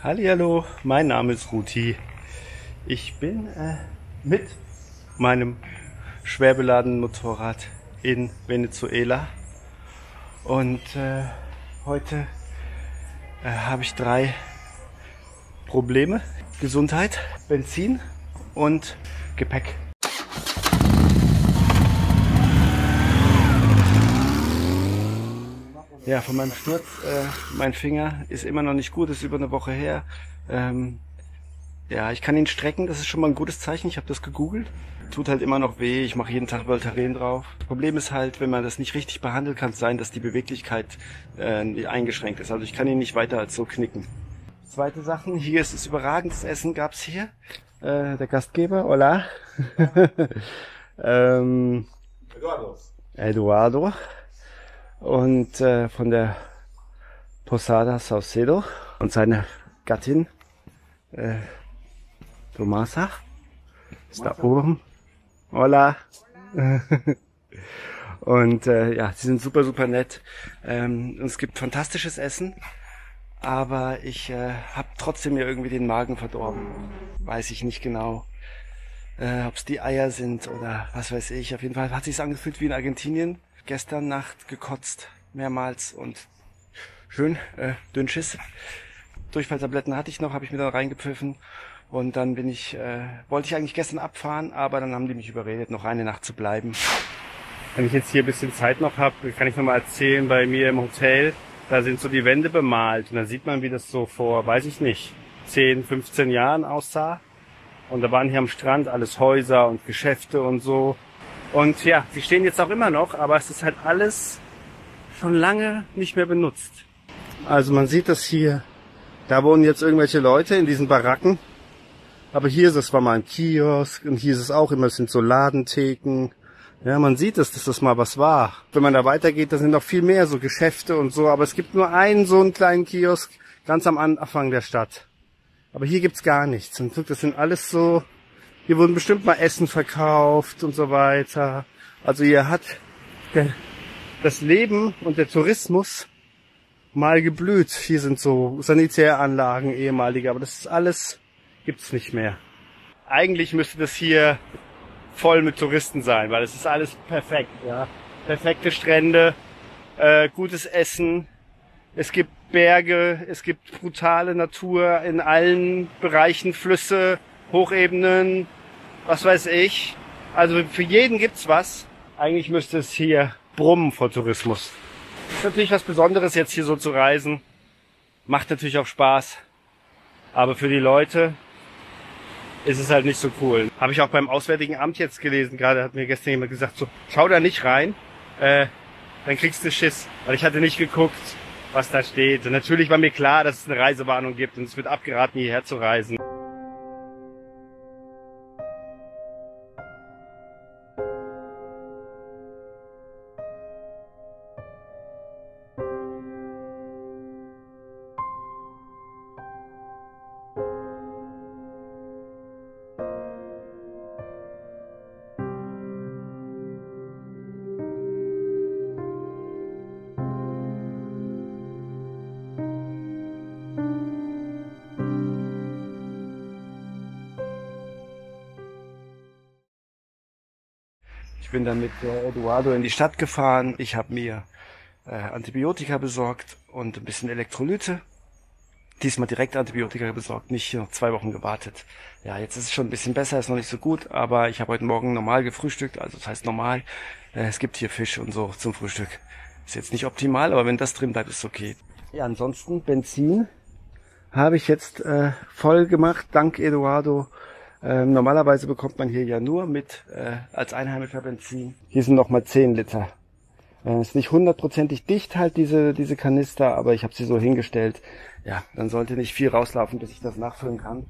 Hallihallo, mein Name ist Ruti. Ich bin mit meinem schwer beladenen Motorrad in Venezuela und heute habe ich 3 Probleme: Gesundheit, Benzin und Gepäck. Ja, von meinem Sturz, mein Finger ist immer noch nicht gut, ist über eine Woche her. Ja, ich kann ihn strecken, das ist schon mal ein gutes Zeichen, ich habe das gegoogelt. Tut halt immer noch weh, ich mache jeden Tag Voltaren drauf. Das Problem ist halt, wenn man das nicht richtig behandelt, kann es sein, dass die Beweglichkeit eingeschränkt ist. Also ich kann ihn nicht weiter als so knicken. Zweite Sachen, hier ist es überragendes Essen, gab's hier. Der Gastgeber, hola. Eduardo. Und von der Posada Saucedo und seine Gattin Tomasa ist da oben. Hola. Und ja, sie sind super nett. Und es gibt fantastisches Essen, aber ich habe trotzdem mir irgendwie den Magen verdorben. Weiß ich nicht genau, ob es die Eier sind oder was weiß ich. Auf jeden Fall hat sich's angefühlt wie in Argentinien. Gestern Nacht gekotzt, mehrmals und schön Dünnschiss. Durchfalltabletten hatte ich noch, habe ich mir dann reingepfiffen und dann wollte ich eigentlich gestern abfahren, aber dann haben die mich überredet, noch eine Nacht zu bleiben. Wenn ich jetzt hier ein bisschen Zeit noch habe, kann ich noch mal erzählen, bei mir im Hotel, da sind so die Wände bemalt und da sieht man, wie das so vor, weiß ich nicht, 10, 15 Jahren aussah. Und da waren hier am Strand alles Häuser und Geschäfte und so. Und ja, sie stehen jetzt auch immer noch, aber es ist halt alles schon lange nicht mehr benutzt. Also man sieht das hier, da wohnen jetzt irgendwelche Leute in diesen Baracken. Aber hier ist es, war mal ein Kiosk und hier ist es auch immer, es sind so Ladentheken. Ja, man sieht es, dass das mal was war. Wenn man da weitergeht, da sind noch viel mehr so Geschäfte und so. Aber es gibt nur einen so einen kleinen Kiosk ganz am Anfang der Stadt. Aber hier gibt's gar nichts. Und das sind alles so... Hier wurden bestimmt mal Essen verkauft und so weiter. Also hier hat das Leben und der Tourismus mal geblüht. Hier sind so Sanitäranlagen, ehemalige, aber das ist alles, gibt's nicht mehr. Eigentlich müsste das hier voll mit Touristen sein, weil es ist alles perfekt. Ja, perfekte Strände, gutes Essen. Es gibt Berge, es gibt brutale Natur in allen Bereichen, Flüsse, Hochebenen, was weiß ich. Also für jeden gibt's was. Eigentlich müsste es hier brummen vor Tourismus. Ist natürlich was Besonderes, jetzt hier so zu reisen. Macht natürlich auch Spaß. Aber für die Leute ist es halt nicht so cool. Habe ich auch beim Auswärtigen Amt jetzt gelesen. Gerade hat mir gestern jemand gesagt, so, schau da nicht rein, dann kriegst du Schiss. Weil ich hatte nicht geguckt, was da steht. Und natürlich war mir klar, dass es eine Reisewarnung gibt und es wird abgeraten, hierher zu reisen. Ich bin dann mit Eduardo in die Stadt gefahren. Ich habe mir Antibiotika besorgt und ein bisschen Elektrolyte. Diesmal direkt Antibiotika besorgt, nicht noch 2 Wochen gewartet. Ja, jetzt ist es schon ein bisschen besser, ist noch nicht so gut, aber ich habe heute Morgen normal gefrühstückt, also das heißt normal. Es gibt hier Fisch und so zum Frühstück. Ist jetzt nicht optimal, aber wenn das drin bleibt, ist okay. Ja, ansonsten Benzin habe ich jetzt voll gemacht, dank Eduardo. Normalerweise bekommt man hier ja nur mit als Einheimischer Benzin. Hier sind nochmal 10 Liter. Ist nicht 100%ig dicht halt diese Kanister, aber ich habe sie so hingestellt. Ja, dann sollte nicht viel rauslaufen, bis ich das nachfüllen kann.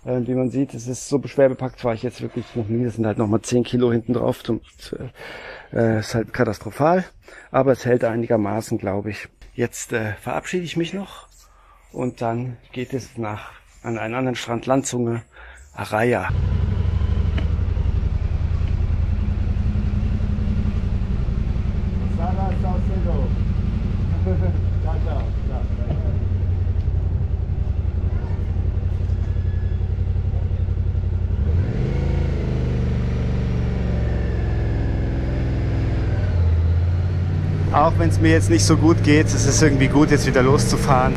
Wie man sieht, es ist so schwer bepackt, war ich jetzt wirklich noch nie. Es sind halt nochmal 10 Kilo hinten drauf. Ist halt katastrophal, aber es hält einigermaßen, glaube ich. Jetzt verabschiede ich mich noch und dann geht es an einen anderen Strand, Landzunge, Araya. auch wenn es mir jetzt nicht so gut geht, es ist irgendwie gut, jetzt wieder loszufahren.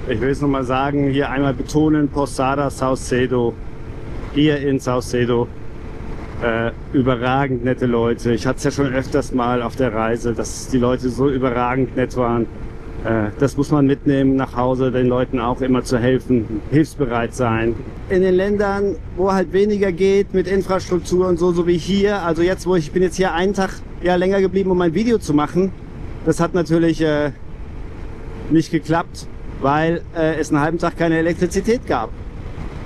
Ich will es nochmal sagen, hier einmal betonen, Posada Saucedo, hier in Saucedo. Überragend nette Leute. Ich hatte es ja schon öfters mal auf der Reise, dass die Leute so überragend nett waren. Das muss man mitnehmen nach Hause, den Leuten auch immer zu helfen, hilfsbereit sein. In den Ländern, wo halt weniger geht mit Infrastruktur und so wie hier, also jetzt, ich bin jetzt hier einen Tag länger geblieben, um ein Video zu machen. Das hat natürlich nicht geklappt, weil es einen halben Tag keine Elektrizität gab.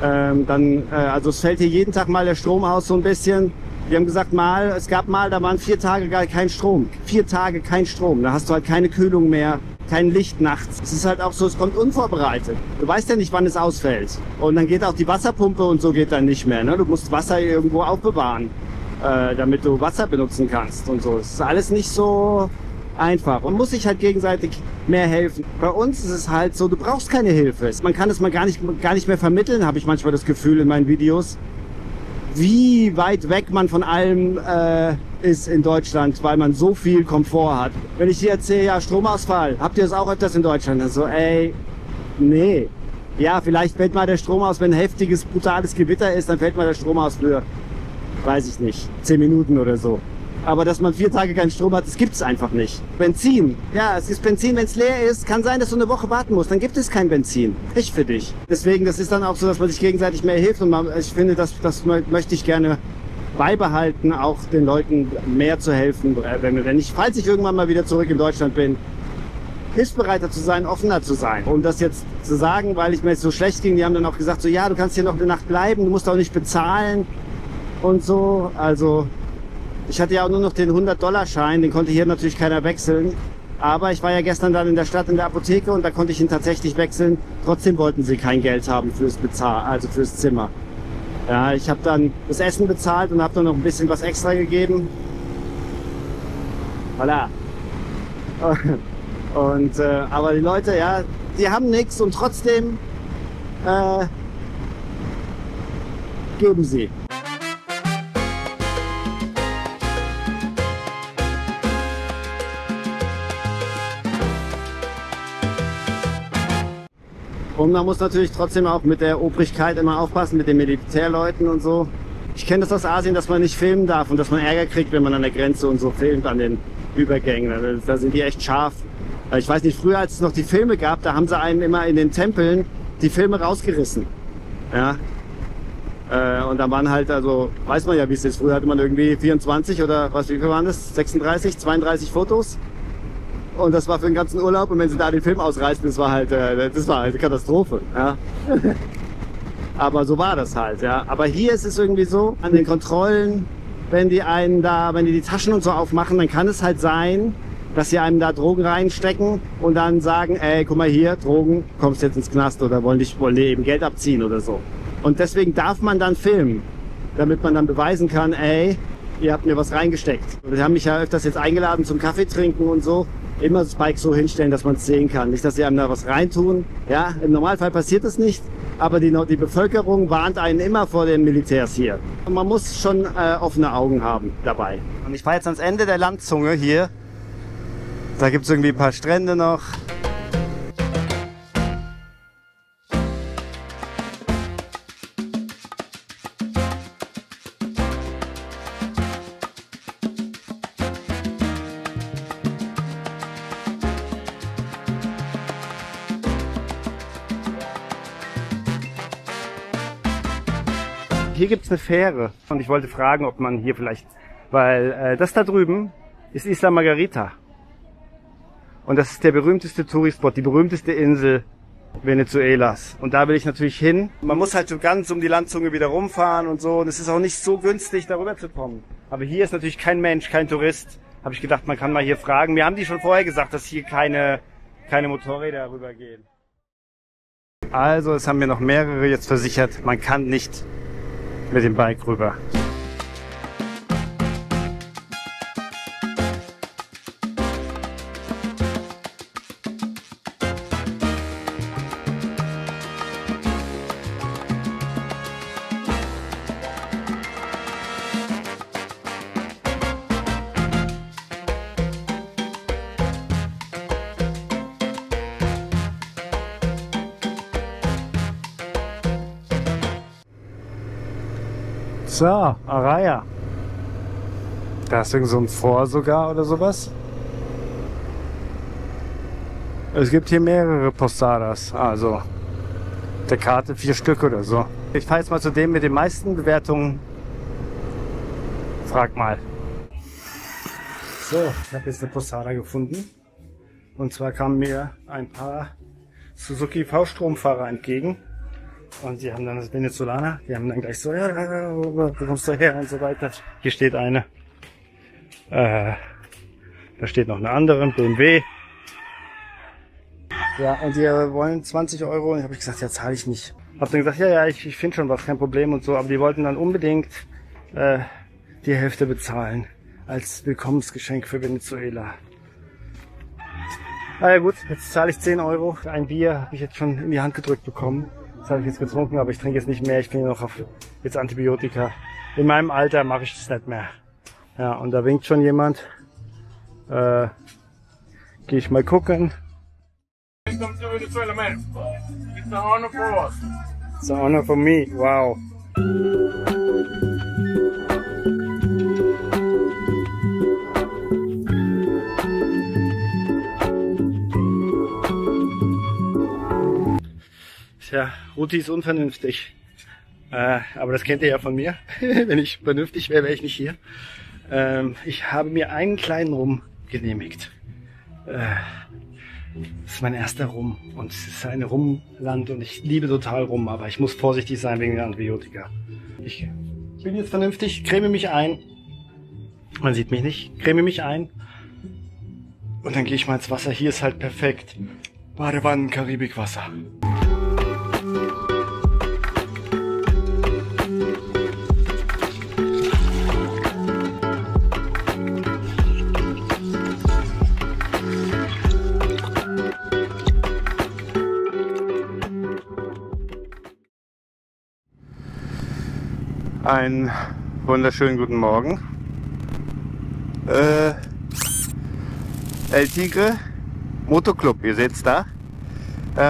Also es fällt hier jeden Tag mal der Strom aus so ein bisschen. Wir haben gesagt es gab mal, da waren 4 Tage gar kein Strom. 4 Tage kein Strom. Da hast du halt keine Kühlung mehr, kein Licht nachts. Es ist halt auch so, es kommt unvorbereitet. Du weißt ja nicht, wann es ausfällt. Und dann geht auch die Wasserpumpe und so geht dann nicht mehr. Ne? Du musst Wasser irgendwo aufbewahren, damit du Wasser benutzen kannst und so. Es ist alles nicht so einfach und muss sich halt gegenseitig mehr helfen. Bei uns ist es halt so, du brauchst keine Hilfe. Man kann es mal gar nicht mehr vermitteln, habe ich manchmal das Gefühl in meinen Videos, wie weit weg man von allem ist in Deutschland, weil man so viel Komfort hat. Wenn ich dir erzähle, ja, Stromausfall, habt ihr das auch öfters in Deutschland? Also, nee. Ja, vielleicht fällt mal der Strom aus, wenn ein heftiges, brutales Gewitter ist, dann fällt mal der Strom aus für, weiß ich nicht, 10 Minuten oder so. Aber dass man 4 Tage keinen Strom hat, das gibt es einfach nicht. Benzin. Ja, es ist Benzin, wenn es leer ist, kann sein, dass du eine Woche warten musst. Dann gibt es kein Benzin. Nicht für dich. Deswegen, das ist dann auch so, dass man sich gegenseitig mehr hilft. Und ich finde, das möchte ich gerne beibehalten, auch den Leuten mehr zu helfen. Falls ich irgendwann mal wieder zurück in Deutschland bin, hilfsbereiter zu sein, offener zu sein. Um das jetzt zu sagen, weil ich mir jetzt so schlecht ging, die haben dann auch gesagt, so ja, du kannst hier noch eine Nacht bleiben, du musst auch nicht bezahlen und so. Also ich hatte ja auch nur noch den 100-Dollar-Schein, den konnte hier natürlich keiner wechseln. Aber ich war ja gestern dann in der Stadt in der Apotheke und da konnte ich ihn tatsächlich wechseln. Trotzdem wollten sie kein Geld haben fürs Zimmer. Ja, ich habe dann das Essen bezahlt und habe dann noch ein bisschen was extra gegeben. Voilà. Und aber die Leute, ja, die haben nichts und trotzdem geben sie. Und man muss natürlich trotzdem auch mit der Obrigkeit immer aufpassen, mit den Militärleuten und so. Ich kenne das aus Asien, dass man nicht filmen darf und dass man Ärger kriegt, wenn man an der Grenze und so filmt, an den Übergängen. Da sind die echt scharf. Ich weiß nicht, früher als es noch die Filme gab, da haben sie einem immer in den Tempeln die Filme rausgerissen. Ja. Und da waren halt, also weiß man ja, wie es ist. Früher hatte man irgendwie 24 oder wie viel waren das? 36, 32 Fotos. Und das war für den ganzen Urlaub. Und wenn sie da den Film ausreißen, das war halt eine Katastrophe. Ja. Aber so war das halt. Ja. Aber hier ist es irgendwie so, an den Kontrollen, wenn die die Taschen und so aufmachen, dann kann es halt sein, dass sie einem da Drogen reinstecken und dann sagen, ey, guck mal hier, Drogen, kommst jetzt ins Knast oder wollen die eben Geld abziehen oder so. Und deswegen darf man dann filmen, damit man dann beweisen kann, ey, ihr habt mir was reingesteckt. Und sie haben mich ja öfters jetzt eingeladen zum Kaffee trinken und so. Immer das Bike so hinstellen, dass man es sehen kann. Nicht, dass sie einem da was reintun. Ja, im Normalfall passiert das nicht. Aber die Bevölkerung warnt einen immer vor den Militärs hier. Und man muss schon offene Augen haben dabei. Und ich fahre jetzt ans Ende der Landzunge hier. Da gibt es irgendwie ein paar Strände noch. Hier gibt es eine Fähre und ich wollte fragen, ob man hier vielleicht, weil das da drüben ist Isla Margarita und das ist der berühmteste Tourispot, die berühmteste Insel Venezuelas und da will ich natürlich hin. Man muss halt so ganz um die Landzunge wieder rumfahren und so und es ist auch nicht so günstig, darüber zu kommen. Aber hier ist natürlich kein Mensch, kein Tourist. Habe ich gedacht, man kann mal hier fragen. Mir haben die schon vorher gesagt, dass hier keine Motorräder rübergehen. Also es haben mir noch mehrere jetzt versichert, man kann nicht mit dem Bike rüber. So, Araya. Da ist irgend so ein Fort sogar oder sowas. Es gibt hier mehrere Posadas, also der Karte 4 Stück oder so. Ich fahre jetzt mal zu dem mit den meisten Bewertungen. Frag mal. So, ich habe jetzt eine Posada gefunden. Und zwar kamen mir ein paar Suzuki V-Stromfahrer entgegen. Und die haben dann das Venezolaner, die haben dann gleich so, ja, wo kommst du her und so weiter. Hier steht eine. Da steht noch eine andere, ein BMW. Ja, und die wollen 20 Euro. Und habe ich gesagt, ja, zahle ich nicht. Hab dann gesagt, ja, ich finde schon was, kein Problem und so. Aber die wollten dann unbedingt die Hälfte bezahlen als Willkommensgeschenk für Venezuela. Na ja gut, jetzt zahle ich 10 Euro. Ein Bier habe ich jetzt schon in die Hand gedrückt bekommen. Das habe ich jetzt getrunken, aber ich trinke jetzt nicht mehr. Ich bin noch auf jetzt Antibiotika. In meinem Alter mache ich das nicht mehr. Ja, und da winkt schon jemand. Gehe ich mal gucken. Welcome to Venezuela, man. It's an honor for us. It's an honor for me. Wow. Tja, Ruti ist unvernünftig. Aber das kennt ihr ja von mir. Wenn ich vernünftig wäre, wäre ich nicht hier. Ich habe mir einen kleinen Rum genehmigt. Das ist mein erster Rum und es ist ein Rumland und ich liebe total Rum, aber ich muss vorsichtig sein wegen der Antibiotika. Ich bin jetzt vernünftig, creme mich ein. Man sieht mich nicht, creme mich ein. Und dann gehe ich mal ins Wasser. Hier ist halt perfekt. Badewannen, Karibikwasser. Einen wunderschönen guten Morgen. El Tigre Motoclub, ihr seht's da.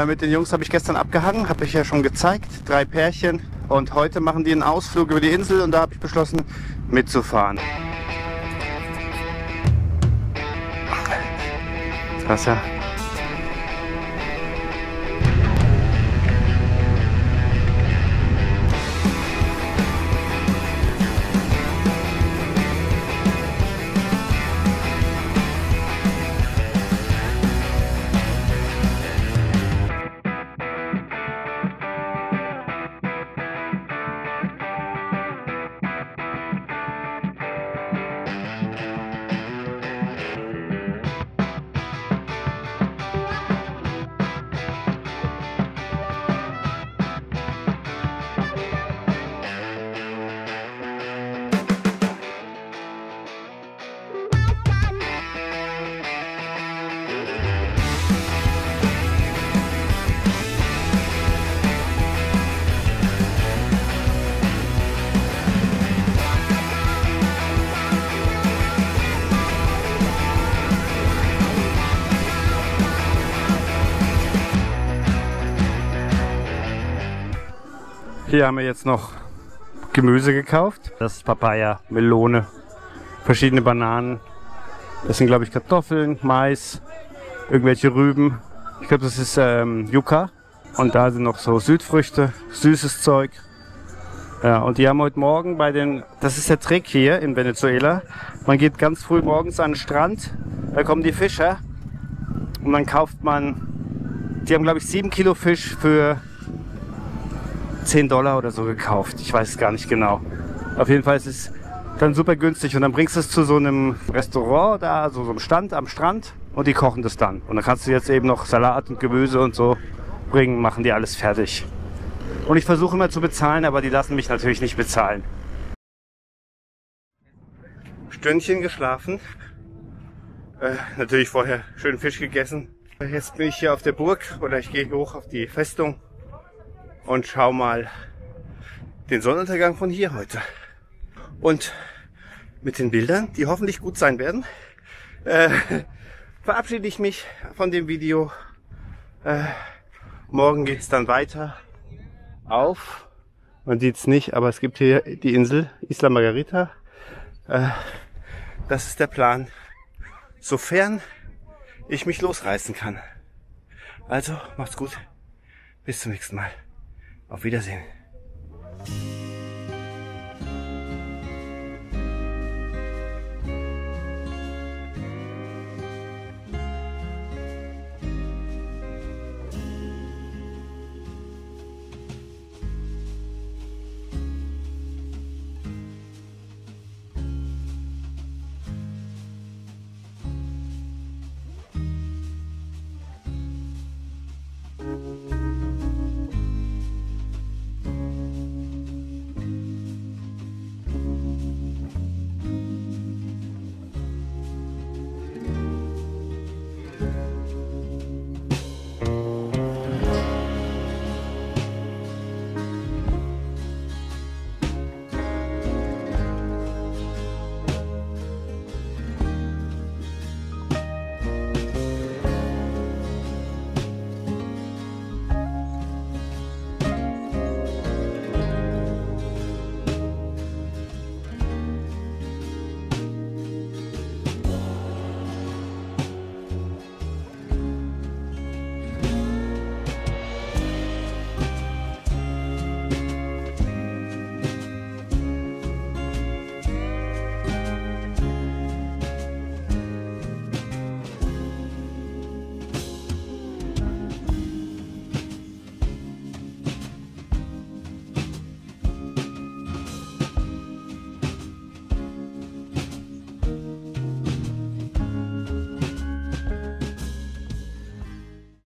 Mit den Jungs habe ich gestern abgehangen, habe ich ja schon gezeigt. 3 Pärchen und heute machen die einen Ausflug über die Insel und da habe ich beschlossen mitzufahren. Krass, ja. Hier haben wir jetzt noch Gemüse gekauft. Das ist Papaya, Melone, verschiedene Bananen. Das sind, glaube ich, Kartoffeln, Mais, irgendwelche Rüben. Ich glaube, das ist Yucca. Und da sind noch so Südfrüchte, süßes Zeug. Ja, und die haben heute Morgen bei den... Das ist der Trick hier in Venezuela. Man geht ganz früh morgens an den Strand, da kommen die Fischer und dann kauft man... Die haben, glaube ich, 7 Kilo Fisch für $10 oder so gekauft. Ich weiß es gar nicht genau. Auf jeden Fall ist es dann super günstig und dann bringst du es zu so einem Restaurant da, so einem Stand am Strand und die kochen das dann. Und dann kannst du jetzt eben noch Salat und Gemüse und so bringen, machen die alles fertig. Und ich versuche immer zu bezahlen, aber die lassen mich natürlich nicht bezahlen. Stündchen geschlafen. Natürlich vorher schön Fisch gegessen. Jetzt bin ich hier auf der Burg oder ich gehe hoch auf die Festung und schau mal den Sonnenuntergang von hier heute. Und mit den Bildern, die hoffentlich gut sein werden, verabschiede ich mich von dem Video. Morgen geht's dann weiter auf Man sieht es nicht, aber es gibt hier die Insel Isla Margarita. Das ist der Plan, sofern ich mich losreißen kann. Also, macht's gut. Bis zum nächsten Mal. Auf Wiedersehen.